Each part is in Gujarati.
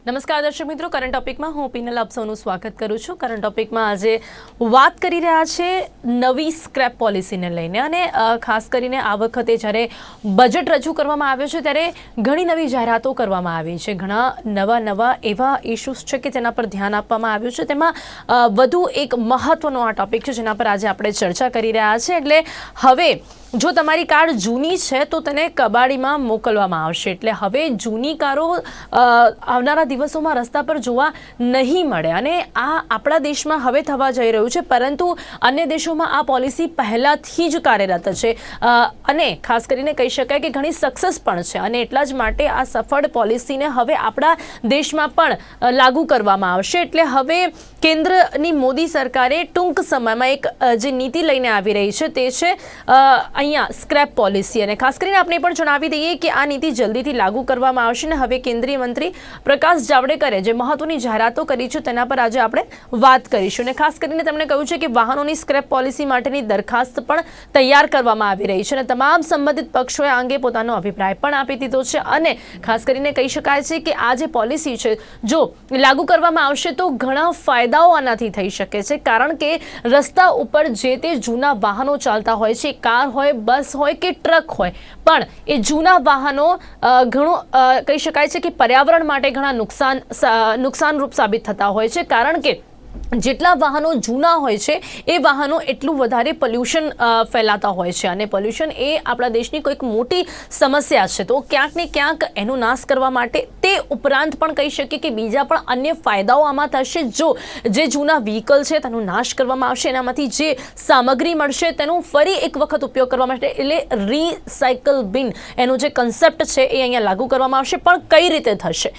નમસ્કાર દર્શક મિત્રો, કરંટ ટોપિકમાં હું પિનલ આપ સૌનું સ્વાગત કરું છું। કરંટ ટોપિકમાં આજે વાત કરી રહ્યા છે નવી સ્ક્રેપ પોલિસીને લઈને અને ખાસ કરીને આ વખતે જ્યારે બજેટ રજૂ કરવામાં આવ્યો છે ત્યારે ઘણી નવી જાહેરાતો કરવામાં આવી છે। ઘણા નવા એવા ઇશ્યુઝ છે કે જેના પર ધ્યાન આપવામાં આવ્યું છે। તેમાં વધુ એક મહત્વનો આ ટોપિક છે જેના પર આજે આપણે ચર્ચા કરી રહ્યા છીએ। એટલે હવે જો તમારી કાર જૂની છે તો તેને કબાડીમાં મોકલવામાં આવશે। એટલે હવે જૂની કારો આવનારા દિવસોમાં રસ્તા પર જોવા નહીં મળે અને આ આપણા દેશમાં હવે થવા જઈ રહ્યું છે, પરંતુ અન્ય દેશોમાં આ પોલિસી પહેલાંથી જ કાર્યરત છે અને ખાસ કરીને કહી શકાય કે ઘણી સક્સેસ પણ છે અને એટલા જ માટે આ સફળ પોલિસીને હવે આપણા દેશમાં પણ લાગુ કરવામાં આવશે। એટલે હવે કેન્દ્રની મોદી સરકારે ટૂંક સમયમાં એક જે નીતિ લઈને આવી રહી છે તે છે અહીંયા સ્ક્રેપ પોલિસી અને ખાસ કરીને આપણે પણ જણાવી દઈએ કે આ નીતિ જલ્દીથી લાગુ કરવામાં આવશે અને હવે કેન્દ્રીય મંત્રી પ્રકાશ જાવડેકરે જે મહત્વની જાહેરાતો કરી છે તેના પર આજે આપણે વાત કરીશું અને ખાસ કરીને તેમણે કહ્યું છે કે વાહનોની સ્ક્રેપ પોલિસી માટેની દરખાસ્ત પણ તૈયાર કરવામાં આવી રહી છે અને તમામ સંબંધિત પક્ષોએ આ અંગે પોતાનો અભિપ્રાય પણ આપી દીધો છે અને ખાસ કરીને કહી શકાય છે કે આ જે પોલિસી છે જો લાગુ કરવામાં આવશે તો ઘણા ફાયદાઓ આનાથી થઈ શકે છે, કારણ કે રસ્તા ઉપર જે તે જૂના વાહનો ચાલતા હોય છે, કાર હોય, બસ હોય કે ટ્રક હોય, પણ એ જૂના વાહનો ઘણું કહી શકાય છે કે પર્યાવરણ માટે ઘણા નુકસાનરૂપ સાબિત થતા હોય છે, કારણ કે જેટલા વાહનો જૂના હોય છે એ વાહનો એટલું વધારે પોલ્યુશન ફેલાતા હોય છે અને પોલ્યુશન એ આપણા દેશની કોઈક મોટી સમસ્યા છે। તો ક્યાંક ને ક્યાંક એનો નાશ કરવા માટે તે ઉપરાંત પણ કહી શકીએ કે બીજા પણ અન્ય ફાયદાઓ આમાં થશે। જો જે જૂના વ્હીકલ છે તેનો નાશ કરવામાં આવશે, એનામાંથી જે સામગ્રી મળશે તેનો ફરી એક વખત ઉપયોગ કરવા માટે એટલે રીસાયકલ બિન એનો જે કન્સેપ્ટ છે એ અહીંયા લાગુ કરવામાં આવશે। પણ કઈ રીતે થશે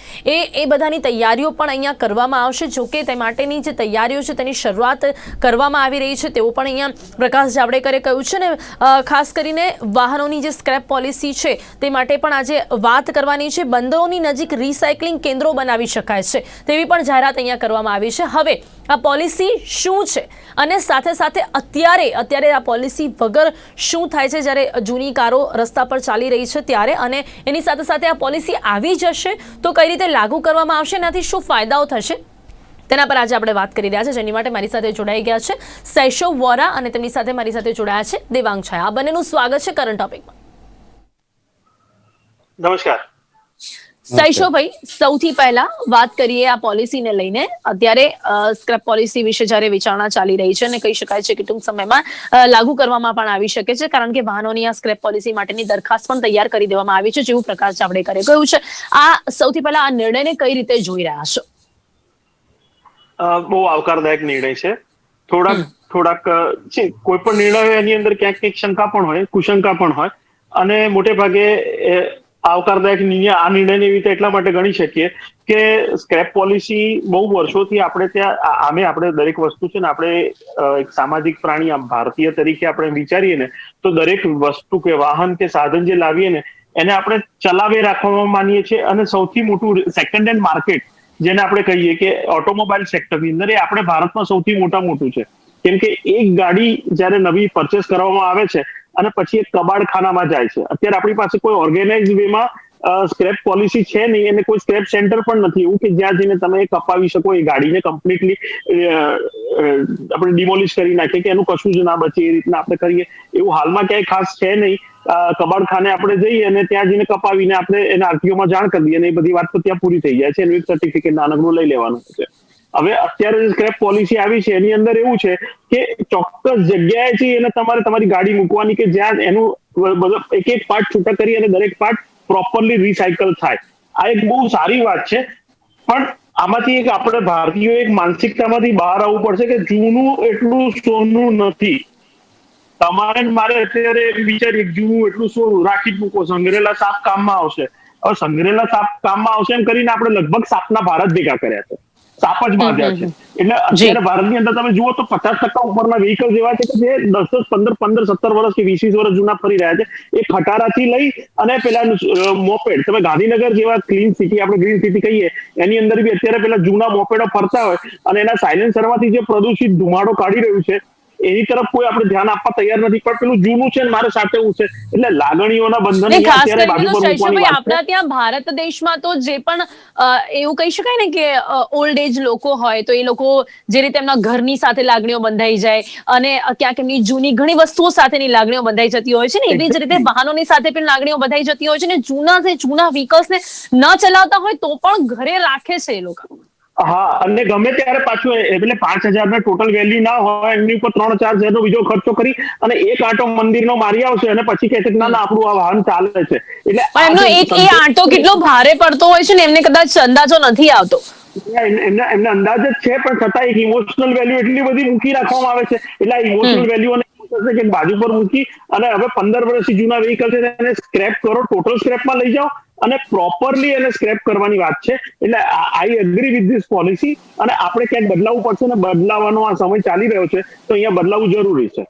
એ બધાની તૈયારીઓ પણ અહીંયા કરવામાં આવશે। જોકે તે માટેની જે તૈયારીઓ છે તેની શરૂઆત કરવામાં આવી રહી છે તેવું પણ અહીંયા પ્રકાશ જાવડેકરે કહ્યું છે ને ખાસ કરીને વાહનોની જે સ્ક્રેપ પોલિસી છે તે માટે પણ આજે વાત કરવાની છે। બંદરોની નજીક રિસાયકલિંગ કેન્દ્રો બનાવી શકાય છે તેવી પણ જાહેરાત અહીંયા કરવામાં આવી છે। હવે આ પોલિસી શું છે અને સાથે સાથે અત્યારે આ પોલિસી વગર શું થાય છે જ્યારે જૂની કારો રસ્તા પર ચાલી રહી છે ત્યારે, અને એની સાથે સાથે આ પોલિસી આવી જશે તો કઈ રીતે લાગુ કરવામાં આવશે, એનાથી શું ફાયદાઓ થશે તેના પર આજે આપણે વાત કરી રહ્યા છે। જેની માટે મારી સાથે જોડાઈ ગયા છે સૈશવ વોરા અને તેમની સાથે મારી સાથે જોડાયા છે દેવાંગ છાયા। આ બંનેનું સ્વાગત છે કરંટ ટોપિકમાં। નમસ્કાર સૈશવભાઈ, સૌથી પહેલા વાત કરીએ આ પોલિસીને લઈને। અત્યારે સ્ક્રેપ પોલિસી વિશે જ્યારે વિચારણા ચાલી રહી છે અને કહી શકાય છે કે ટૂંક સમયમાં લાગુ કરવામાં પણ આવી શકે છે, કારણ કે વાહનોની આ સ્ક્રેપ પોલિસી માટેની દરખાસ્ત પણ તૈયાર કરી દેવામાં આવી છે જેવું પ્રકાશ જાવડેકરે કહ્યું છે। આ સૌથી પહેલા આ નિર્ણયને કઈ રીતે જોઈ રહ્યા છો? બહુ આવકારદાયક નિર્ણય છે। થોડાક કોઈ પણ નિર્ણય હોય એની અંદર ક્યાંક કંઈક શંકા પણ હોય, કુશંકા પણ હોય અને મોટે ભાગે આવકારદાયક આ નિર્ણયની રીતે એટલા માટે ગણી શકીએ કે સ્ક્રેપ પોલિસી બહુ વર્ષોથી આપણે ત્યાં આપણે દરેક વસ્તુ છે ને આપણે એક સામાજિક પ્રાણી ભારતીય તરીકે આપણે વિચારીએ ને તો દરેક વસ્તુ કે વાહન કે સાધન જે લાવીએ ને એને આપણે ચલાવી રાખવામાં માનીએ છીએ અને સૌથી મોટું સેકન્ડ હેન્ડ માર્કેટ જેને આપણે કહીએ કે ઓટોમોબાઈલ સેક્ટરની અંદર એ આપણે ભારતમાં સૌથી મોટું છે, કેમ કે એક ગાડી જ્યારે નવી પરચેસ કરવામાં આવે છે અને પછી એક કબાડખાનામાં જાય છે। અત્યારે આપણી પાસે કોઈ ઓર્ગેનાઇઝ વેમાં સ્ક્રેપ પોલિસી છે નહીં અને કોઈ સ્ક્રેપ સેન્ટર પણ નથી એવું કે જ્યાં જઈને તમે કપાવી શકો, એ ગાડીને કમ્પ્લીટલી આપણે ડિમોલિશ કરી નાખીએ કે એનું કશું જ ના બચે એ રીતના આપણે કરીએ એવું હાલમાં ક્યાંય ખાસ છે નહીં। કબાડખાને આપણે જઈએ અને ત્યાં જઈને કપાવીને આપણે એના આરટીઓમાં જાણ કરી દઈએ અને એ બધી વાત તો ત્યાં પૂરી થઈ જાય છે, એનું એક સર્ટિફિકેટ નાનકડું લઈ લેવાનું છે। હવે અત્યારે જે સ્ક્રેપ પોલિસી આવી છે એની અંદર એવું છે કે ચોક્કસ જગ્યાએ છે એને તમારી ગાડી મૂકવાની કે જ્યાં એનું એક પાર્ટ છૂટા કરી અને દરેક પાર્ટ પ્રોપરલી રિસાયકલ થાય। આ એક બહુ સારી વાત છે, પણ આમાંથી એક આપણે ભારતીયો એક માનસિકતામાંથી બહાર આવવું પડશે કે જૂનું એટલું સોનું નથી। તમારે મારે અત્યારે વિચારીએ જૂનું એટલું શું રાખી જ મૂકો, સંગ્રહેલા સાપ કામમાં આવશે। હવે સંગ્રહેલા સાપ કામમાં આવશે એમ કરીને આપણે લગભગ સાપના ભારત ભેગા કર્યા છે, સાપ જ બાંધ્યા છે। એટલે અત્યારે ભારતની અંદર તમે જુઓ તો 50% ઉપરના વ્હીકલ્સ એવા છે કે જે 10, 15, 17 વર્ષ કે 20 વર્ષ જૂના ફરી રહ્યા છે। એ ખટારાથી લઈ અને પેલા મોપેડ, તમે ગાંધીનગર જેવા ક્લીન સિટી, આપણે ગ્રીન સિટી કહીએ એની અંદર બી અત્યારે પેલા જૂના મોપેડો ફરતા હોય અને એના સાયલેન્સરમાંથી જે પ્રદૂષિત ધુમાડો કાઢી રહ્યું છે એની તરફ કોઈ આપણે ધ્યાન આપવા તૈયાર નથી. પણ પેલું જૂનું છે ને મારે સાચવવું છે, એટલે લાગણીઓના બંધન ને અહીંયા ખાસ અત્યારે કરીને બાજુ તો પર મૂકવાની શૈશવભાઈ વાત છે. આપણા ત્યાં ભારત દેશમાં તો જે પણ એવું કહી શકાય ને કે ઓલ્ડ એજ લોકો હોય તો એ લોકો જે રીતે એમના ઘરની સાથે લાગણીઓ બંધાઈ જાય અને ક્યાંક એમની જૂની ઘણી વસ્તુઓ સાથેની લાગણીઓ બંધાઈ જતી હોય છે ને, એવી જ રીતે Exactly. વાહનોની સાથે પણ લાગણીઓ બંધાઈ જતી હોય છે ને, જૂના વ્હીકલ્સને ન ચલાવતા હોય તો પણ ઘરે રાખે છે એ લોકો. હા, અને ગમે ત્યારે પાછું એટલે 5,000 ના ટોટલ વેલ્યુ ના હોય એમની ઉપર 3-4 હજાર નો બીજો ખર્ચો કરી અને એક આંટો મંદિરનો મારી આવશે અને પછી કહે છે કે ના ના આપણું આ વાહન ચાલે છે. એટલે પણ આ એમનો જે એક એ આંટો સંતોષ કેટલો ભારે પડતો હોય છે ને એમને કદાચ અંદાજો નથી આવતો. એમને અંદાજ જ છે, પણ છતાં એક ઇમોશનલ વેલ્યુ એટલી બધી મૂકી રાખવામાં આવે છે, એટલે આ હમ ઇમોશનલ વેલ્યુ કે બાજુ પર મૂકી અને હવે 15 વર્ષથી જૂના વ્હીકલ છે એને સ્ક્રેપ કરો, ટોટલ સ્ક્રેપમાં લઈ જાઓ અને પ્રોપરલી એને સ્ક્રેપ કરવાની વાત છે. એટલે I agree with this policy અને આપણે ક્યાંક બદલાવવું પડશે ને બદલાવાનો આ સમય ચાલી રહ્યો છે તો અહીંયા બદલાવવું જરૂરી છે.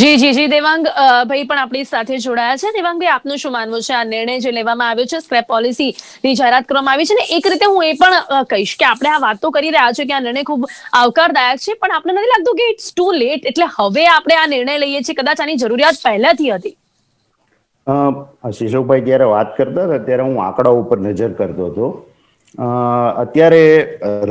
જી દેવાંગ ભાઈ પણ આપણી સાથે જોડાયા છે. દેવાંગભાઈ, આપનું શું માનવું છે આ નિર્ણય જે લેવામાં આવ્યો છે, સ્ક્રેપ પોલિસીની જાહેરાત કરવામાં આવી છે ને, એક રીતે હું એ પણ કહીશ કે આપણે આ વાત તો કરી રહ્યા છીએ કે આ નિર્ણય ખૂબ આવકારદાયક છે, પણ આપણે નથી લાગતું કે ઇટ્સ ટુ લેટ, એટલે હવે આપણે આ નિર્ણય લઈએ છીએ, કદાચ આની જરૂરિયાત પહેલાથી હતી? શિશુભાઈ જ્યારે વાત કરતા હતા ત્યારે હું આંકડા ઉપર નજર કરતો હતો. અત્યારે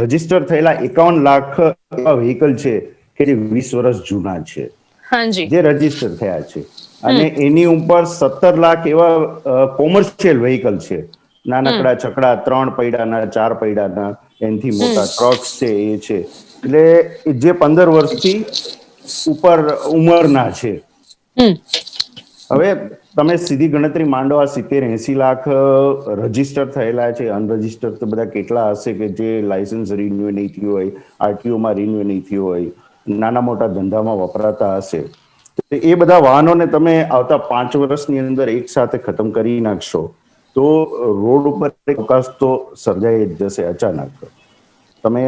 રજીસ્ટર થયેલા 51 લાખ એવા વ્હીકલ છે કે જે 20 વર્ષ જૂના છે, હાજી. જે રજીસ્ટર થયા છે, અને એની ઉપર 17 લાખ એવા કોમર્શિયલ વ્હીકલ છે, નાનકડા છકડા 3 પૈડાના 4 પૈડાના, એનાથી મોટા ટ્રક્સ છે, એ છે, એટલે જે 15 વર્ષથી ઉપર ઉંમરના છે. હવે તમે સીધી ગણતરી માંડો, આ 70-80 લાખ રજીસ્ટર થયેલા છે, અનરજીસ્ટર તો બધા કેટલા હશે કે જે લાયસન્સ રિન્યુ નહીં થયું હોય, આરટીઓમાં રિન્યુ નહીં થયું હોય, નાના મોટા ધંધામાં વપરાતા હશે. એ બધા વાહનોને તમે આવતા 5 વર્ષની અંદર એક સાથે ખતમ કરી નાખશો તો રોડ ઉપર એક અવકાશ તો સર્જાઈ જ જશે અચાનક. તમે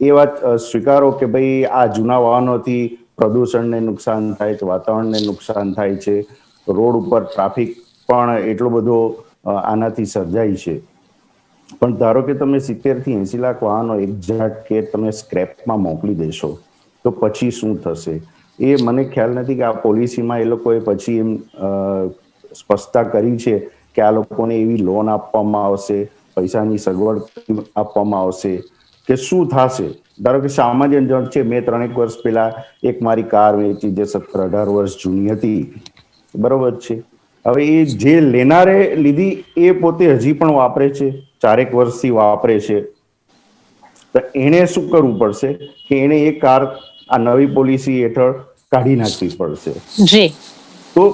એ વાત સ્વીકારો કે ભાઈ આ જૂના વાહનોથી પ્રદૂષણને નુકસાન થાય છે, વાતાવરણને નુકસાન થાય છે, રોડ ઉપર ટ્રાફિક પણ એટલો બધો આનાથી સર્જાય છે. પણ ધારો કે તમે 70-80 લાખ વાહનો એક ઝાટકે તમે સ્ક્રેપમાં મોકલી દેશો તો પછી શું થશે એ મને ખ્યાલ નથી કે આ પોલિસીમાં એ લોકોએ પછી એમ સ્પષ્ટતા કરી છે કે આ લોકોને એવી લોન આપવામાં આવશે, પૈસાની સગવડ આપવામાં આવશે કે શું થશે. ધારો કે સામાન્ય જણ છે, મેં 3 વર્ષ પહેલા એક મારી કાર વેચી જે 17-18 વર્ષ જૂની હતી, બરોબર છે. હવે એ જે લેનારે લીધી એ પોતે હજી પણ વાપરે છે, 4 વર્ષથી વાપરે છે, તો એને શું કરવું પડશે કે એને એ કાર આ નવી પોલિસી હેઠળ કાઢી નાખવી પડશે. જી. તો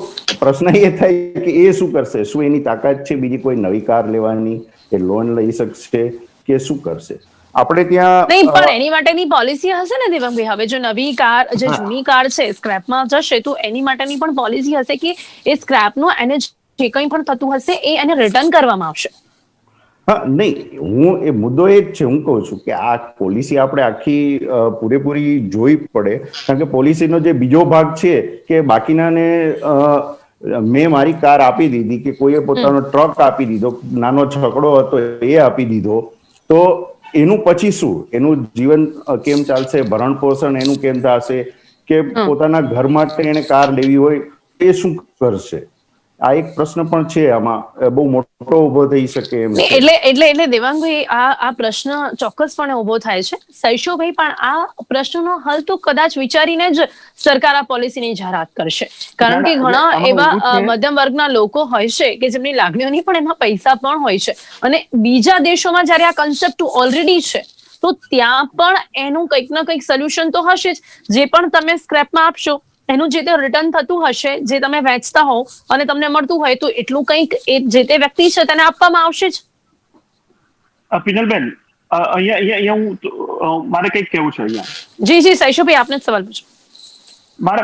પ્રશ્ન એ થાય કે એ શું કરશે? શું એની તાકાત છે બીજી કોઈ નવી કાર લેવાની, કે લોન લઈ શકશે, કે શું કરશે? આપણે નહીં, પણ ત્યાં એની માટેની પોલિસી હશે ને દેવંગભાઈ? હવે જો નવી કાર, જે જૂની કાર છે સ્ક્રેપમાં જશે તો એની માટેની પણ પોલિસી હશે કે એ સ્ક્રેપનું એને જે કંઈ પણ થતું હશે એ એને રિટર્ન કરવામાં આવશે. હા, નહીં, હું એ મુદ્દો એ જ છે, હું કહું છું કે આ પોલિસી આપણે આખી પૂરેપૂરી જોઈ પડે, કારણ કે પોલિસીનો જે બીજો ભાગ છે કે બાકીનાને મેં મારી કાર આપી દીધી કે કોઈએ પોતાનો ટ્રક આપી દીધો, નાનો છકડો હતો એ આપી દીધો, તો એનું પછી શું? એનું જીવન કેમ ચાલશે? ભરણ પોષણ એનું કેમ થશે? કે પોતાના ઘર માટે એને કાર લેવી હોય એ શું કરશે? આ એક પ્રશ્ન પણ છે, આમાં બહુ મોટો ઉભો થઈ શકે એમ છે. એટલે દેવાંગભાઈ, આ પ્રશ્ન ચોક્કસપણે ઉભો થાય છે. સૈશોભાઈ, પણ આ પ્રશ્નનો હલ તો કદાચ વિચારીને જ સરકાર આ પોલિસીની જાહેરાત કરશે, કારણ કે એટલે ઘણા આમાં એવા એવું છે, મધ્યમ વર્ગના લોકો હોય છે કે જેમની લાગણીઓની પણ એમાં પૈસા પણ હોય છે, અને બીજા દેશોમાં જ્યારે આ કન્સેપ્ટ ઓલરેડી છે તો ત્યાં પણ એનું કંઈક ના કંઈક સોલ્યુશન તો હશે જ. જે પણ તમે સ્ક્રેપમાં આપશો એનું જે તે રિટર્ન થતું હશે, જે તમે વેચતા હોવ અને તમને મળતું હોય તો એટલું કંઈક એ જે તે વ્યક્તિ છે તેને આપવામાં આવશે જ. પિનલબેન, અહીંયા હું મારે કંઈક કહેવું છે અહીંયા. જી સૈશુભાઈ, આપને જ સવાલ પૂછો. મારે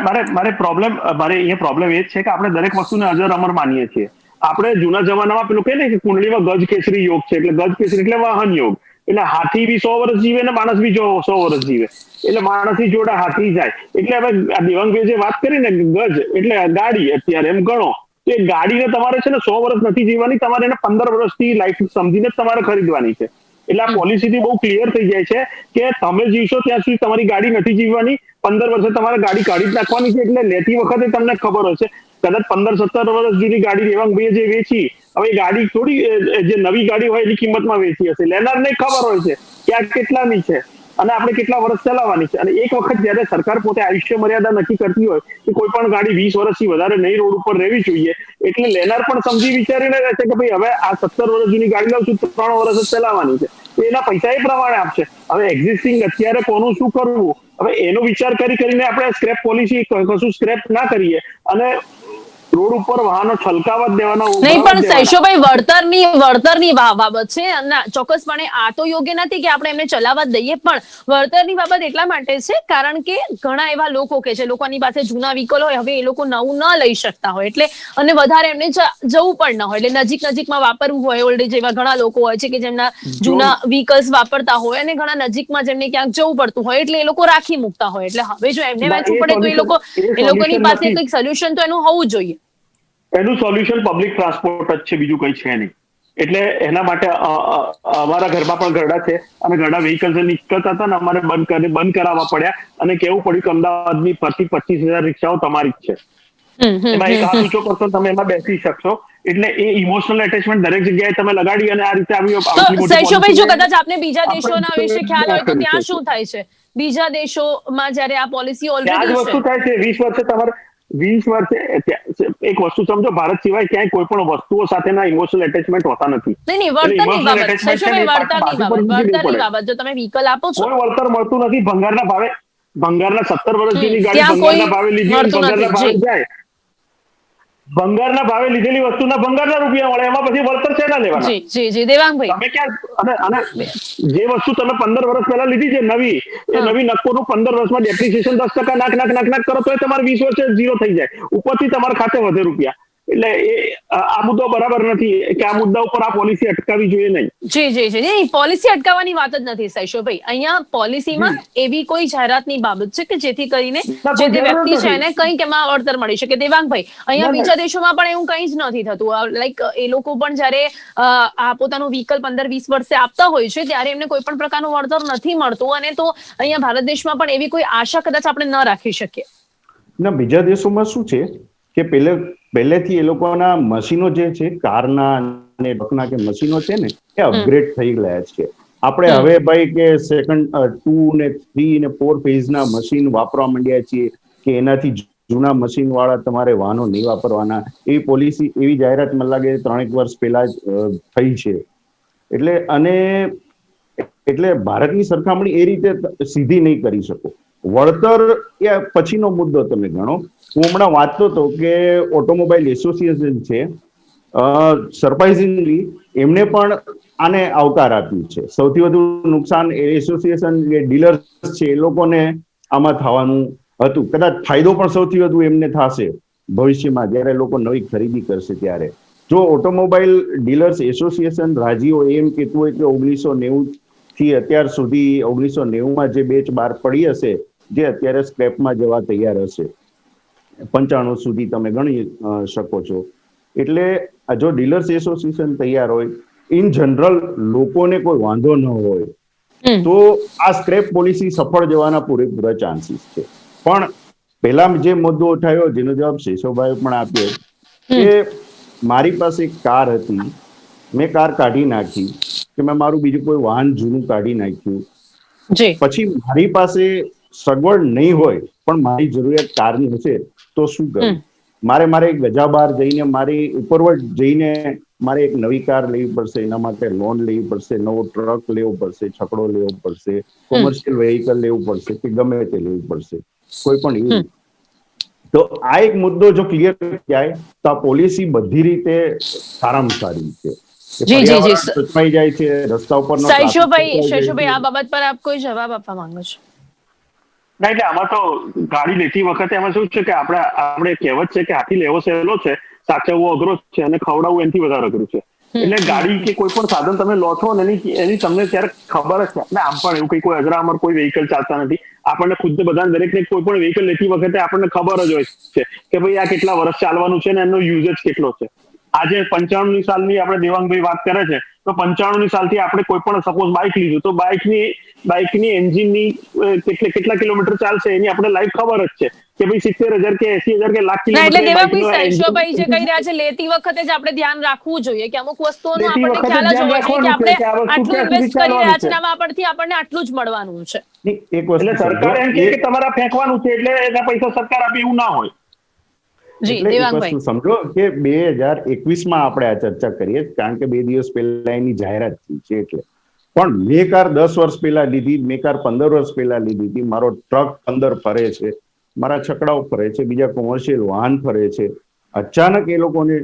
અહીંયા પ્રોબ્લેમ એ જ છે કે આપણે દરેક વસ્તુને અજર અમર માનીએ છીએ. આપણે જૂના જમાનામાં પેલું કહે ને કે કુંડળીમાં ગજ કેસરી યોગ છે, એટલે ગજ કેસરી એટલે વાહન યોગ, એટલે હાથી બી 100 વર્ષ જીવે ને માણસ બી 100 વર્ષ જીવે, એટલે માણસની જોડે હાથી જાય. એટલે હવે આ દેવાંગભાઈ જે વાત કરી ને ગજ એટલે ગાડી, અત્યારે એમ ગણો તો એ ગાડીને તમારે છે ને 100 વર્ષ નથી જીવવાની, તમારે એને 15 વર્ષથી લાઈફ સમજીને જ તમારે ખરીદવાની છે. એટલે આ પોલિસીથી બહુ ક્લિયર થઈ જાય છે કે તમે જીવશો ત્યાં સુધી તમારી ગાડી નથી જીવવાની, 15 વર્ષે તમારે ગાડી કાઢી જ નાખવાની છે. એટલે લેતી વખતે તમને ખબર હશે, કદાચ 15-17 વર્ષ જૂની ગાડી દેવાંગભાઈએ જે વેચી, હવે ગાડી થોડી જે નવી ગાડી હોય એની કિંમતમાં વેચી હશે, લેનારને ખબર હોય છે કે આ કેટલાની છે અને આપણે કેટલા વર્ષ ચલાવવાની છે. અને એક વખત જયારે સરકાર પોતે આયુષ્ય મર્યાદા નક્કી કરતી હોય કે કોઈ પણ ગાડી 20 વર્ષથી વધારે નહીં રોડ ઉપર રહેવી જોઈએ, એટલે લેનાર પણ સમજી વિચારીને રહેશે કે ભાઈ હવે આ 17 વર્ષ જૂની ગાડી લઉં છું, 3 વર્ષ જ ચલાવવાની છે, તો એના પૈસા એ પ્રમાણે આપશે. હવે એક્ઝિસ્ટિંગ અત્યારે કોનું શું કરવું, હવે એનો વિચાર કરીને આપણે સ્ક્રેપ પોલિસી કશું સ્ક્રેપ ના કરીએ અને રોડ ઉપર વાહનો છલકાવા જ દેવાના. નહીં, પણ સૈશોભાઈ, વળતરની બાબત છે. ચોક્કસપણે આ તો યોગ્ય નથી કે આપણે એમને ચલાવવા જ દઈએ, પણ વળતરની બાબત એટલા માટે છે કારણ કે ઘણા એવા લોકો કે જે લોકોની પાસે જૂના વ્હીકલ હોય, હવે એ લોકો નવું ન લઈ શકતા હોય, એટલે અને વધારે એમને જવું પણ ન હોય, એટલે નજીકમાં વાપરવું હોય. ઓલ્ડ એજ એવા ઘણા લોકો હોય છે કે જેમના જૂના વ્હીકલ્સ વાપરતા હોય અને ઘણા નજીકમાં જેમને ક્યાંક જવું પડતું હોય, એટલે એ લોકો રાખી મૂકતા હોય. એટલે હવે જો એમને વેચવું પડે તો એ લોકોની પાસે કંઈક સોલ્યુશન તો એનું હોવું જોઈએ. એનું સોલ્યુશન પબ્લિક ટ્રાન્સપોર્ટ જ છે, બીજું કઈ છે નહીં. એટલે એના માટે અમારા ઘરમાં પણ ઘરડા છે અને ઘરડા વ્હીકલ્સ નીકળતા હતા ને અમારે બંધ કરાવવા પડ્યા અને કેવું પડ્યું કે અમદાવાદની 25,000 રિક્ષાઓ તમારી જ છે, એમાં એક હાથ ઊંચો કરશો તમે એમાં બેસી શકશો. એટલે એ ઇમોશનલ એટેચમેન્ટ દરેક જગ્યાએ તમે લગાડી અને આ રીતે તો સૈશોભાઈ, જો કદાચ આપને બીજા દેશોના વિશે ખ્યાલ હોય તો ત્યાં શું થાય છે? બીજા દેશોમાં જ્યારે આ પોલિસી ઓલરેડી છે, વસ્તુ થાય છે 20 વર્ષે તમારે 20 વર્ષે એક વસ્તુ સમજો, ભારત સિવાય ક્યાંય કોઈ પણ વસ્તુઓ સાથેના ઇમોશનલ એટેચમેન્ટ હોતા નથી. નહીં, વળતરની બાબત જો તમે વ્હીકલ આપો છો, કોઈ વળતર મળતું નથી. ભંગારના 17 વર્ષ જૂની ગાડી ભંગારના ભાવે લીધી, ભંગારના ભાવે જાય, ભંગારના ભાવે લીધેલી વસ્તુના ભંગારના રૂપિયા મળે, એમાં પછી વળતર શેના લેવાના? જી દેવાંગભાઈ, તમે ક્યાં અને જે વસ્તુ તમે 15 વર્ષ પહેલા લીધી છે નવી, એ નવી નક્કોનું 15 વર્ષમાં ડેપ્રિસિએશન 10% નાક કરો તો તમારે 20 વર્ષે ઝીરો થઈ જાય, ઉપરથી તમારા ખાતે વધે રૂપિયા. એટલે આ મુદ્દો બરાબર નથી કે આ મુદ્દા ઉપર આ પોલિસી અટકાવવી જોઈએ નહીં. જી પોલિસી અટકાવવાની વાત જ નથી સૈશોભાઈ. અહીંયા પોલિસીમાં એવી કોઈ જાહેરાતની બાબત છે કે જેથી કરીને જે તે વ્યક્તિ છે એને કંઈક એમાં વળતર મળી શકે. દેવાંગભાઈ, અહીંયા બીજા દેશોમાં પણ એવું કંઈ જ નથી થતું. લાઈક એ લોકો પણ જયારે આ પોતાનું વ્હીકલ 15-20 વર્ષે આપતા હોય છે ત્યારે એમને કોઈ પણ પ્રકારનું વળતર નથી મળતું, અને તો અહીંયા ભારત દેશમાં પણ એવી કોઈ આશા કદાચ આપણે ન રાખી શકીએ. ના, બીજા દેશોમાં શું છે કે પહેલેથી એ લોકોના મશીનો જે છે, કારના અને ટ્રકના કે મશીનો છે ને, એ અપગ્રેડ થઈ ગયા છે. આપણે હવે ભાઈ કે સેકન્ડ 2 ને 3 ને 4 ફેઝના મશીન વાપરવા માંડ્યા છીએ કે એનાથી જૂના મશીન વાળા તમારે વાહનો નહીં વાપરવાના. એવી પોલિસી, એવી જાહેરાત મને લાગે 3 વર્ષ પહેલા જ થઈ છે. એટલે ભારતની સરખામણી એ રીતે સીધી નહીં કરી શકો. વળતર એ પછીનો મુદ્દો તમે ગણો. હું હમણાં વાંચતો હતો કે ઓટોમોબાઈલ એસોસિએશન છે, સરપ્રાઇઝિંગલી એમને પણ આને આવકાર આપ્યું છે. સૌથી વધુ નુકસાન એસોસિએશન જે ડીલર્સ છે એ લોકોને આમાં થવાનું હતું. કદાચ ફાયદો પણ સૌથી વધુ એમને થશે ભવિષ્યમાં જ્યારે લોકો નવી ખરીદી કરશે ત્યારે. જો ઓટોમોબાઈલ ડીલર્સ એસોસિએશન રાજી હોય, એમ કહેતું હોય કે 1990 થી અત્યાર સુધી 1990માં જે બેચ બહાર પડી હશે, જે અત્યારે સ્ક્રેપમાં જવા તૈયાર હશે, 95 સુધી તમે ગણી શકો છો. એટલે જો ડીલર્સ એસોસિએશન તૈયાર હોય, ઇન જનરલ લોકોને કોઈ વાંધો ન હોય, તો આ સ્ક્રેપ પોલિસી સફળ જવાના પૂરેપૂરા ચાન્સીસ છે. પણ પહેલા જે મુદ્દો ઉઠાવ્યો, જેનો જવાબ શેષવભાઈ પણ આપ્યો, કે મારી પાસે એક કાર હતી, મેં કાર કાઢી નાખી, કે મેં મારું બીજું કોઈ વાહન જૂનું કાઢી નાખ્યું, પછી મારી પાસે સગવડ નહીં હોય પણ મારી જરૂરિયાત કારની હશે, તો શું કરું? મારે ગજા બહાર જઈને, મારી ઉપરવટ જઈને મારે એક નવી કાર લેવી પડશે, એના માટે લોન લેવી પડશે, નવો ટ્રક લેવો પડશે, છકડો લેવો પડશે, કોમર્શિયલ વેહિકલ લેવું પડશે, કે ગમે તે લેવું પડશે, કોઈ પણ એવું. તો આ એક મુદ્દો જો ક્લિયર થાય તો આ પોલિસી બધી રીતે સારામાં સારી છે. સચવાઈ જાય છે રસ્તા ઉપર. શૈશોભાઈ, આ બાબત પર આપ કોઈ જવાબ આપવા માંગો છો? ના, એટલે આમાં તો ગાડી લેતી વખતે એમાં શું છે કે આપણે કહેવત છે કે હાથી લેવો સહેલો છે, સાચવવો અઘરો છે અને ખવડાવવું એનાથી વધારે અઘરું છે. એટલે ગાડી કે કોઈ પણ સાધન તમે લો છો ને એની તમને ત્યારે ખબર જ છે. આમ પણ એવું કોઈ અજરામર કોઈ વ્હીકલ ચાલતા નથી. આપણને ખુદ બધાને દરેકને કોઈ પણ વ્હીકલ લેતી વખતે આપણને ખબર જ હોય છે કે ભાઈ આ કેટલા વર્ષ ચાલવાનું છે ને એનો યુઝેજ કેટલો છે. આજે 95 સાલની આપણે દેવાંગભાઈ વાત કરે છે, તો તો 95ની સાલથી આપણે કોઈ પણ સપોઝ બાઇક લીધું તો બાઇકની એન્જિનની કેટલા કિલોમીટર ચાલશે એની આપણે લાઈફ ખબર જ છે કે ભાઈ 70,000 કે 80,000 કે લાખ ના એટલે કિલોમીટર દેવાંગભાઈ સૈશ્વભાઈ જે કહી રહ્યા છે લેતી વખતે જ આપણે ધ્યાન રાખવું જોઈએ કે અમુક વસ્તુઓનું લેતી આપણને વખતે ખ્યાલ જ ધ્યાન હોવો જોઈએ કે રાખવાનું આપણે છે કે આ વસ્તુ આટલું ક્યાં સુધી ઇન્વેસ્ટ કરી રહ્યા ચાલવાની છે છે. અને આપણથી આપણને આટલું જ મળવાનું છે. એક વસ્તુ એટલે સરકાર એમ સમજો, કે તમારે આ ફેંકવાનું છે એટલે એના પૈસા સરકાર આપે એવું ના હોય. જી એટલે એક દેવાંગભાઈ. વસ્તુ સમજો કે 2021માં આપણે આ ચર્ચા કરીએ કારણ કે 2 દિવસ પહેલા એની જાહેરાત થઈ છે એટલે. પણ મેં કાર 10 વર્ષ પહેલા લીધી, મેં કાર 15 વર્ષ પહેલા લીધી હતી, મારો ટ્રક અંદર ફરે છે, મારા છકડાઓ ફરે છે, બીજા કોમર્શિયલ વાહન ફરે છે. અચાનક એ લોકોને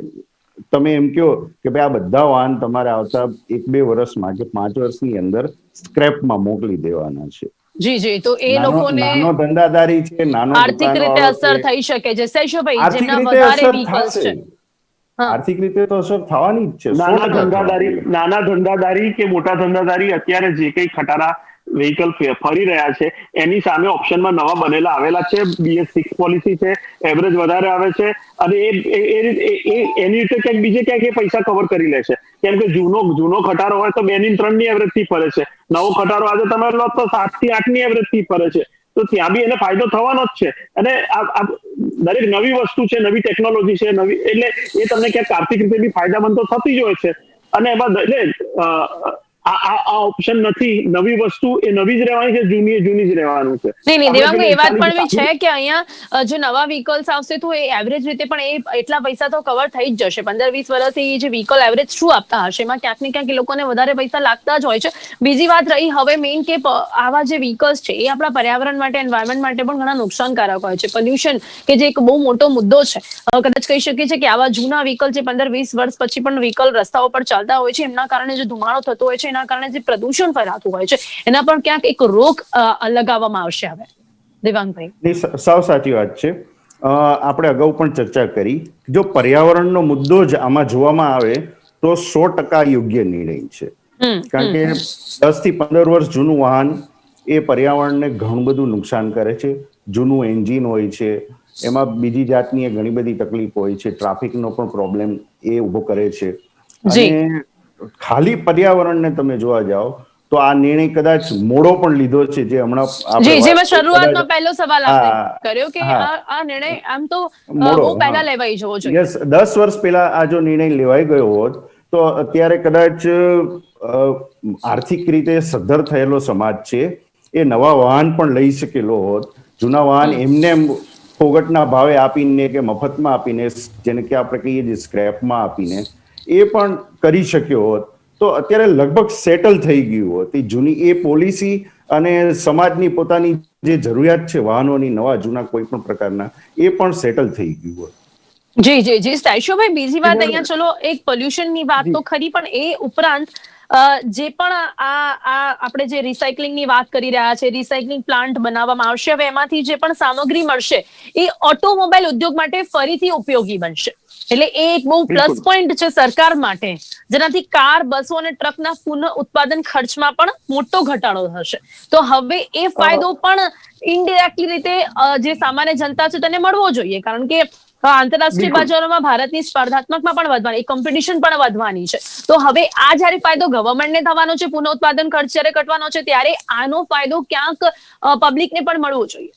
તમે એમ કહો કે ભાઈ આ બધા વાહન તમારે આવતા 1-2 વર્ષમાં કે 5 વર્ષની અંદર સ્ક્રેપમાં મોકલી દેવાના છે. જી જી તો એ નાનો લોકોને ધંધાદારી છે, નાનો આર્થિક રીતે દુકાનવાળો અસર છે, થઈ શકે છે. સૈશ્વભાઈ આર્થિક જેમના રીતે વધારે અસર વ્હીકલ્સ થશે. છે. હા. આર્થિક રીતે તો અસર થવાની જ છે, 100% નાના ધંધાદારી કે મોટા ધંધાદારી અત્યારે જે કઈ ખટારા વ્હીકલ ફરી રહ્યા છે એની સામે ઓપ્શનમાં નવા બનેલા આવેલા છે. BS6 પોલિસી છે, એવરેજ વધારે આવે છે અને એની રીતે ક્યાંક બીજે ક્યાંક એ પૈસા કવર કરી લે છે. કેમ કે જૂનો ખટારો હોય તો 2 ની 3 ની એવરેજ થી ફરે છે, નવો ખટારો આજે તમે લો તો 7 થી 8 ની એવરેજ થી ફરે છે. તો ત્યાં બી એને ફાયદો થવાનો જ છે. અને દરેક નવી વસ્તુ છે, નવી ટેકનોલોજી છે, નવી એટલે એ તમને ક્યાંક આર્થિક રીતે બી ફાયદામંદ તો થતી જ હોય છે. અને એમાં આ ઓપ્શન નથી. નવી વસ્તુ એ નવી જ રહેવાની છે, જૂની જ રહેવાનું છે. નહીં દેવાંગભાઈ એ વાત પણ બી ખાલી છે કે અહીંયા જો નવા વ્હીકલ્સ આવશે તો એ એવરેજ રીતે પણ એ એટલા પૈસા તો કવર થઈ જ જશે. 15-20 વર્ષથી જે વ્હીકલ એવરેજ શું આપતા હશે એમાં ક્યાંક ને ક્યાંક એ લોકોને વધારે પૈસા લાગતા જ હોય છે. બીજી વાત રહી હવે મેઇન કે આવા જે વ્હીકલ્સ છે એ આપણા પર્યાવરણ માટે એન્વાયરમેન્ટ માટે પણ ઘણા નુકસાનકારક હોય છે. પોલ્યુશન કે જે એક બહુ મોટો મુદ્દો છે. કદાચ કહી શકીએ છીએ કે આવા જૂના વ્હીકલ જે 15-20 વર્ષ પછી પણ વ્હીકલ રસ્તાઓ પર ચાલતા હોય છે એમના કારણે જે ધુમાડો થતો હોય છે, એના કારણે જે પ્રદૂષણ ફેલાતું હોય છે એના પર ક્યાંક એક રોક લગાવવામાં આવશે. હવે દેવાંગભાઈ સાવ સાચી વાત છે. આપણે અગાઉ પણ ચર્ચા કરી, જો પર્યાવરણનો મુદ્દો જ આમાં જોવામાં આવે તો 100% યોગ્ય નિર્ણય છે. કારણ કે 10 થી 15 વર્ષ જૂનું વાહન એ પર્યાવરણને ઘણું બધું નુકસાન કરે છે. જૂનું એન્જિન હોય છે, એમાં બીજી જાતની ઘણી બધી તકલીફ હોય છે, ટ્રાફિકનો પણ પ્રોબ્લેમ એ ઊભો કરે છે. જી અને ખાલી પર્યાવરણને તમે જોવા જાઓ તો આ નિર્ણય કદાચ મોડો પણ લીધો છે, જે હમણાં આપણે જી વાત જેમાં શરૂઆતમાં પહેલો સવાલ આપણે હા કર્યો કે હા આ નિર્ણય આમ તો મોડો બહુ હા પહેલા લેવાઈ જવો જોઈએ. યસ 10 વર્ષ પહેલા આ જો નિર્ણય લેવાઈ ગયો હોત તો અત્યારે કદાચ આર્થિક રીતે સદ્ધર થયેલો સમાજ છે એ નવા વાહન પણ લઈ શકેલો હોત. જૂના વાહન એમને ફોગટના ભાવે આપીને કે મફતમાં આપીને, જેને કે આપણે કહીએ છીએ સ્ક્રેપમાં આપીને એ પણ કરી શક્યો હોત તો અત્યારે લગભગ સેટલ થઈ ગયું હોત. એ જૂની એ પોલિસી અને સમાજની પોતાની જે જરૂરિયાત છે વાહનોની, નવા જૂના કોઈ પણ પ્રકારના, એ પણ સેટલ થઈ ગયું હોત. જી જી જી સૈશ્વભાઈ બીજી વાત અહીંયા ચલો એક પોલ્યુશનની વાત તો ખરી પણ એ ઉપરાંત જે પણ આપણે જે રિસાયકલિંગની વાત કરી રહ્યા છે, રિસાયકલિંગ પ્લાન્ટ બનાવવામાં આવશે. હવે એમાંથી જે પણ સામગ્રી મળશે એ ઓટોમોબાઈલ ઉદ્યોગ માટે ફરીથી ઉપયોગી બનશે. એટલે એ એક બહુ પ્લસ પોઈન્ટ છે સરકાર માટે, જેનાથી કાર, બસો અને ટ્રકના પુનઃ ઉત્પાદન ખર્ચમાં પણ મોટો ઘટાડો થશે. તો હવે એ ફાયદો પણ ઇનડિરેક્ટલી રીતે જે સામાન્ય જનતા છે તેને મળવો જોઈએ. કારણ કે આંતરરાષ્ટ્રીય બિલકુલ બજારોમાં ભારતની સ્પર્ધાત્મકમાં પણ વધવાની, કોમ્પિટિશન પણ વધવાની છે. તો હવે આ જયારે ફાયદો ગવર્મેન્ટને થવાનો છે, પુનઃ ઉત્પાદન ખર્ચ જયારે ઘટવાનો છે, ત્યારે આનો ફાયદો ક્યાંક પબ્લિકને પણ મળવો જોઈએ.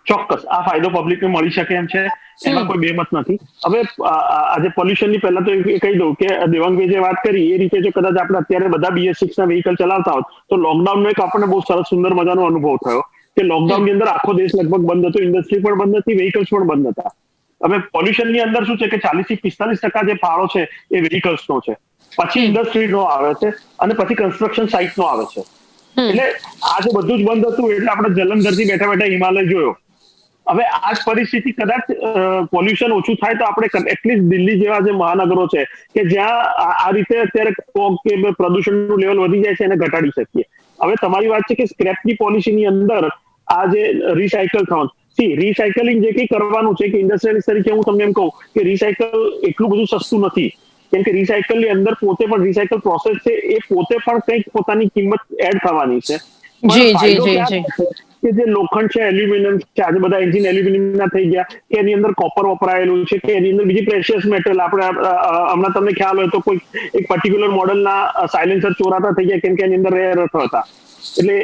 ચોક્કસ આ ફાયદો પબ્લિકને મળી શકે એમ છે, એમાં કોઈ બેમત નથી. હવે આજે પોલ્યુશનની પહેલા તો એ કહી દઉં કે દેવાંગભાઈ જે વાત કરી એ રીતે જો કદાચ આપણે અત્યારે બધા BS6 ના વ્હીકલ ચલાવતા હોત તો લોકડાઉનનો એક આપણને બહુ સરસ સુંદર મજાનો અનુભવ થયો કે લોકડાઉનની અંદર આખો દેશ લગભગ બંધ હતો, ઇન્ડસ્ટ્રી પણ બંધ હતી, વ્હીકલ્સ પણ બંધ હતા. હવે પોલ્યુશનની અંદર શું છે કે 40 થી 45% જે ફાળો છે એ વ્હીકલ્સનો છે, પછી ઇન્ડસ્ટ્રીનો આવે છે અને પછી કન્સ્ટ્રક્શન સાઇટનો આવે છે. એટલે આ જે બધું જ બંધ હતું એટલે આપણે જલંધરથી બેઠા બેઠા હિમાલય જોયો. હવે આ જ પરિસ્થિતિ કદાચ પોલ્યુશન ઓછું થાય તો આપણે એટલીસ્ટ દિલ્હી જેવા જે મહાનગરો છે કે જ્યાં આ રીતે અત્યારે ફોગ કે પ્રદૂષણનું લેવલ વધી જાય છે એને ઘટાડી શકીએ. હવે તમારી વાત છે કે સ્ક્રેપની પોલિસીની અંદર આ જે રિસાયકલ થવાનું, રિસાયકલિંગ જે કંઈ કરવાનું છે કે ઇન્ડસ્ટ્રીયલિસ્ટ તરીકે હું તમને એમ કહું કે રિસાયકલ એટલું બધું સસ્તું નથી. કેમ કે રિસાયકલની અંદર પોતે પણ રિસાયકલ પ્રોસેસ છે એ પોતે પણ કંઈક પોતાની કિંમત એડ થવાની છે. પણ જી જી ફાયદો જી ક્યાં જી થશે કે જે લોખંડ છે, એલ્યુમિનિયમ છે, આજે બધા એન્જિન એલ્યુમિનિયમ ના થઈ ગયા, કે એની અંદર કોપર વપરાયેલું છે, કે એની અંદર બીજી પ્રેશિયસ મેટલ, આપણે હમણાં તમને ખ્યાલ હોય તો કોઈ એક પર્ટિક્યુલર મોડલના સાયલેન્સર ચોરાતા થઈ ગયા કેમ કે એની અંદર રેર અર્થ હતા. એટલે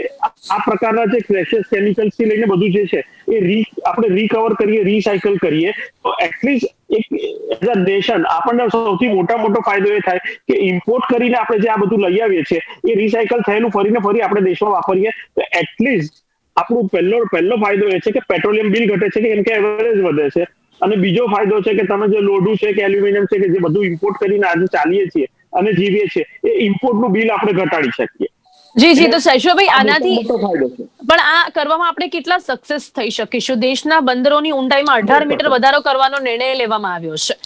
આ પ્રકારના જે પ્રેશિયસ કેમિકલ્સ થી લઈને બધું જે છે એ આપણે રિકવર કરીએ, રીસાયકલ કરીએ, તો એટલીસ્ટ એક એઝ અ નેશન આપણને સૌથી મોટો ફાયદો એ થાય કે ઇમ્પોર્ટ કરીને આપણે જે આ બધું લઈ આવીએ છીએ એ રિસાયકલ થયેલું ફરીને ફરી આપણે દેશમાં વાપરીએ, તો એટલીસ્ટ આપણો પહેલો ફાયદો એ છે કે પેટ્રોલિયમ બિલ ઘટે છે, કે કેમ કે એવરેજ વધે છે. અને બીજો ફાયદો છે કે તમે જે લોઢું છે કે એલ્યુમિનિયમ છે કે જે બધું ઇમ્પોર્ટ કરીને આજે ચાલીએ છીએ અને જીવીએ છીએ, એ ઇમ્પોર્ટનું બિલ આપણે ઘટાડી શકીએ. જી, તો શૈશવભાઈ, આનાથી મોટો ફાયદો છે. પણ આ કરવામાં આપણે કેટલા સક્સેસ થઈ શકીશું? દેશના બંદરોની ઊંડાઈમાં 18 મીટર વધારો કરવાનો નિર્ણય લેવામાં આવ્યો છે.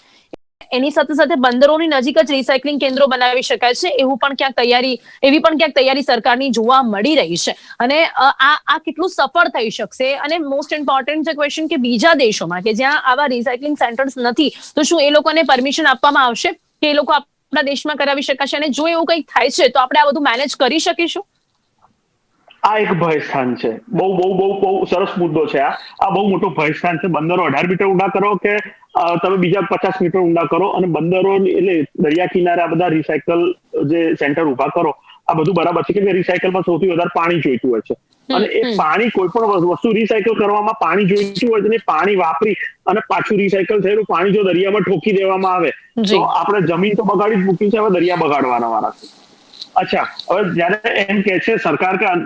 એની સાથે સાથે બંદરોની નજીક જ રિસાયકલિંગ કેન્દ્રો બનાવી શકાય છે, એવી પણ ક્યાંક તૈયારી સરકારની જોવા મળી રહી છે. અને આ કેટલું સફળ થઈ શકશે? અને મોસ્ટ ઇમ્પોર્ટન્ટ છે ક્વેશ્ચન કે બીજા દેશોમાં કે જ્યાં આવા રિસાયકલિંગ સેન્ટર્સ નથી, તો શું એ લોકોને પરમિશન આપવામાં આવશે કે એ લોકો આપણા દેશમાં કરાવી શકાશે? અને જો એવું કંઈક થાય છે તો આપણે આ બધું મેનેજ કરી શકીશું? આ એક ભયસ્થાન છે. બહુ સરસ મુદ્દો છે. આ બહુ મોટો ભયસ્થાન છે. બંદરો 18 મીટર ઊંડા કરો કે તમે બીજા 50 મીટર ઊંડા કરો, અને બંદરો એટલે દરિયા કિનારે આ બધા રિસાયકલ જે સેન્ટર ઉભા કરો, આ બધું બરાબર છે કે રિસાયકલમાં સૌથી વધારે પાણી જોઈતું હોય છે. અને એ પાણી, કોઈ પણ વસ્તુ રિસાયકલ કરવામાં પાણી જોઈતું હોય છે, પાણી વાપરી અને પાછું રિસાયકલ થયેલું પાણી જો દરિયામાં ઠોકી દેવામાં આવે તો આપણે જમીન તો બગાડી જ મૂકી છે, હવે દરિયા બગાડવાના વાળા છે. અચ્છા, હવે જયારે એમ કે છે સરકાર કે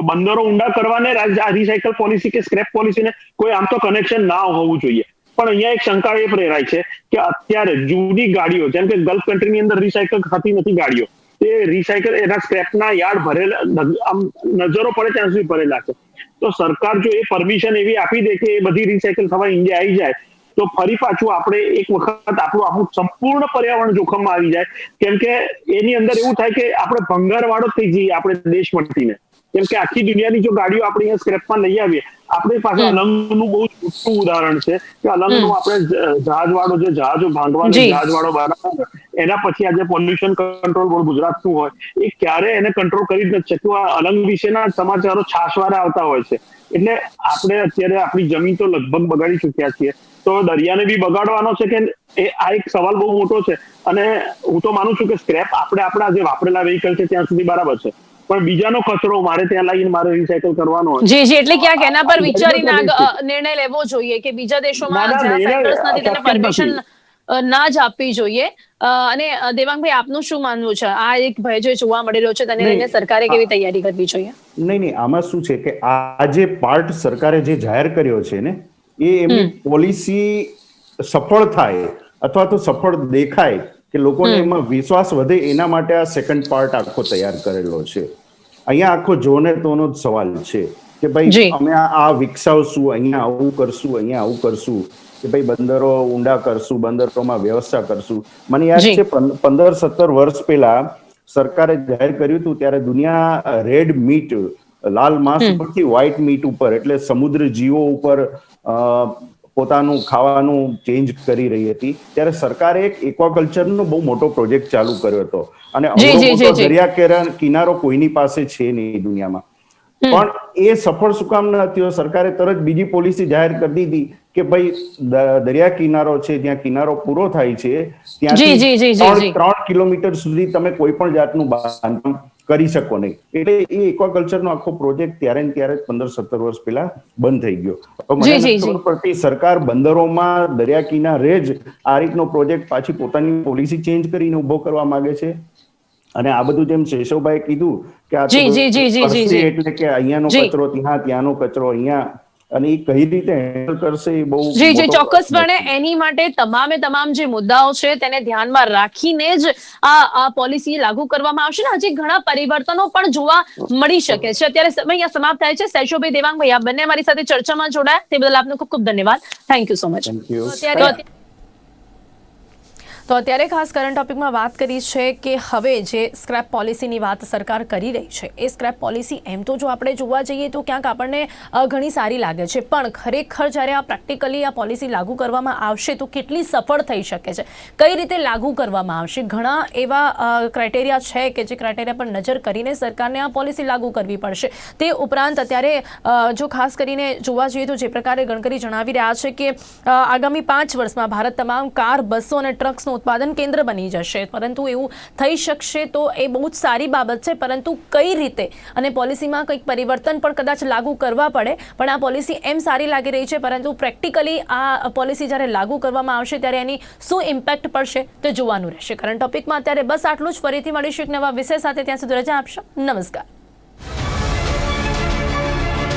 બંદરો ઊંડા કરવાને આ રિસાયકલ પોલિસી કે સ્ક્રેપ પોલિસીને કોઈ આમ તો કનેક્શન ના હોવું જોઈએ, પણ અહીંયા એક શંકા એ પ્રેરાય છે કે અત્યારે જૂની ગાડીઓ, જેમ કે ગલ્ફ કન્ટ્રીની અંદર રિસાયકલ થતી નથી ગાડીઓ, એ રિસાયકલ એના સ્ક્રેપના યાર્ડ ભરેલા, આમ નજરો પડે ત્યાં સુધી ભરેલા છે. તો સરકાર જો એ પરમિશન એવી આપી દે કે એ બધી રિસાયકલ થવા ઇન્ડિયા આવી જાય, તો ફરી પાછું આપણે એક વખત આપણું સંપૂર્ણ પર્યાવરણ જોખમમાં આવી જાય. કેમ કે એની અંદર એવું થાય કે આપણે ભંગારવાળો થઈ જઈએ આપણે દેશ મળીને. કેમ કે આખી દુનિયાની જો ગાડીઓ આપણે અહીંયા સ્ક્રેપમાં લઈ આવીએ, આપણી પાસે અલંગનું બહુ મોટું ઉદાહરણ છે કે અલંગનું આપણે જહાજવાળો જે જહાજો ભાંગવાનો જહાજવાળો બનાવ્યો, એના પછી આજે પોલ્યુશન કંટ્રોલ બોર્ડ ગુજરાતનું હોય, એ ક્યારે એને કંટ્રોલ કરી જ નથી શક્યું. આ અલંગ વિશેના સમાચારો છાશવારે આવતા હોય છે. એટલે આપણે અત્યારે આપણી જમીન તો લગભગ બગાડી ચૂક્યા છીએ, તો દરિયાને બી બગાડવાનો છે કે આ એક સવાલ બહુ મોટો છે. અને હું તો માનું છું કે સ્ક્રેપ આપણે આપણા જે વાપરેલા વ્હીકલ છે ત્યાં સુધી બરાબર છે, પણ બીજાનો કચરો મારે ત્યાં લાવીને મારે રિસાયકલ કરવાનો હોય. જી, એટલે ક્યાંક એના પર વિચારીને નિર્ણય લેવો જોઈએ કે બીજા દેશોમાં જ્યાં સેન્ટર્સ નથી તેને પરમિશન ના જ આપવી જોઈએ. અને દેવાંગભાઈ, આપનું શું માનવું છે? આ એક ભય જે જોવા મળી રહ્યો છે તેને લઈને સરકારે કેવી તૈયારી કરવી જોઈએ? નહીં, આમાં શું છે કે આ જે પાર્ટ સરકારે જે જાહેર કર્યો છે ને, એ એમની પોલિસી સફળ થાય અથવા તો સફળ દેખાય કે લોકોને એમાં વિશ્વાસ વધે, એના માટે આ સેકન્ડ પાર્ટ આખો તૈયાર કરેલો છે. અહીંયા આખો જોને તોનો જ સવાલ છે કે ભાઈ અમે આ વિકસાવશું, અહીંયા આવું કરશું, અહીંયા આવું કરશું, કે ભાઈ બંદરો ઊંડા કરશું, બંદરોમાં વ્યવસ્થા કરશું. મને યાદ છે 15-17 વર્ષ પહેલા સરકારે જાહેર કર્યું હતું ત્યારે દુનિયા રેડ મીટ, લાલ માંસ ઉપરથી વ્હાઇટ મીટ ઉપર, એટલે સમુદ્ર જીવો ઉપર પોતાનું ખાવાનું ચેન્જ કરી રહી હતી. ત્યારે સરકારે એક એક્વાકલ્ચરનો બહુ મોટો પ્રોજેક્ટ ચાલુ કર્યો હતો. અને દરિયા કિનારો કોઈની પાસે છે નહીં દુનિયામાં, પણ એ સફળ શું કામ ન થયો? સરકારે તરત બીજી પોલિસી જાહેર કરી દીધી કે ભાઈ દરિયા કિનારો છે, જ્યાં કિનારો પૂરો થાય છે ત્યાંથી 3 કિલોમીટર સુધી તમે કોઈ પણ જાતનું બાંધકામ કરી શકો નહીં. એટલે એ એક્વાકલ્ચરનો આખો પ્રોજેક્ટ ત્યારે 15-17 વર્ષ પહેલા બંધ થઈ ગયો. મને ખબર પડતી સરકાર બંદરોમાં દરિયા કિનારે જ આ રીતનો પ્રોજેક્ટ પાછી પોતાની પોલિસી ચેન્જ કરીને ઉભો કરવા માંગે છે. અને આ બધું જેમ શેષવભાઈ કીધું કે આ એટલે કે અહીંયાનો કચરો ત્યાં, ત્યાંનો કચરો અહીંયા, અને એ કઈ રીતે હેન્ડલ કરશે એ બહુ ચોક્કસપણે એની માટે તમામ જે મુદ્દાઓ છે તેને ધ્યાનમાં રાખીને જ આ પોલિસી લાગુ કરવામાં આવશે ને હજી ઘણા પરિવર્તનો પણ જોવા મળી શકે છે. અત્યારે સમય અહીંયા સમાપ્ત થાય છે. શૈશવભાઈ, દેવાંગભાઈ, આ બંને મારી સાથે ચર્ચામાં જોડાયા તે બદલ આપનો ખૂબ ખૂબ ધન્યવાદ. Thank you so much. તો અત્યારે ખાસ કરંટ ટોપિકમાં વાત કરી છે કે હવે જે સ્ક્રેપ પોલિસીની વાત સરકાર કરી રહી છે એ સ્ક્રેપ પોલિસી એમ તો જો આપણે જોવા જઈએ તો ક્યાંક આપણને ઘણી સારી લાગે છે, પણ ખરેખર જ્યારે આ પ્રેક્ટિકલી આ પોલિસી લાગુ કરવામાં આવશે તો કેટલી સફળ થઈ શકે છે, કઈ રીતે લાગુ કરવામાં આવશે. ઘણા એવા ક્રાઇટેરિયા છે કે જે ક્રાઇટેરિયા પર નજર કરીને સરકારને આ પોલિસી લાગુ કરવી પડશે. તે ઉપરાંત અત્યારે જો ખાસ કરીને જોવા જઈએ તો જે પ્રકારે ગણકરી જણાવી રહ્યા છે કે આગામી 5 વર્ષમાં ભારત તમામ કાર, બસો અને ટ્રક્સનું ઉત્પાદન કેન્દ્ર બની જશે. પરંતુ એવું થઈ શકશે તો એ બહુ જ સારી બાબત છે, પરંતુ કઈ રીતે અને પોલિસીમાં કંઈક પરિવર્તન પણ કદાચ લાગુ કરવા પડે. પણ આ પોલિસી એમ સારી લાગી રહી છે, પરંતુ પ્રેક્ટિકલી આ પોલિસી જ્યારે લાગુ કરવામાં આવશે ત્યારે એની શું ઇમ્પેક્ટ પડશે તે જોવાનું રહેશે. કરંટ ટોપિકમાં અત્યારે બસ આટલું જ. ફરીથી મળીશું એક નવા વિષય સાથે. ત્યાં સુધી રજા આપશો. નમસ્કાર.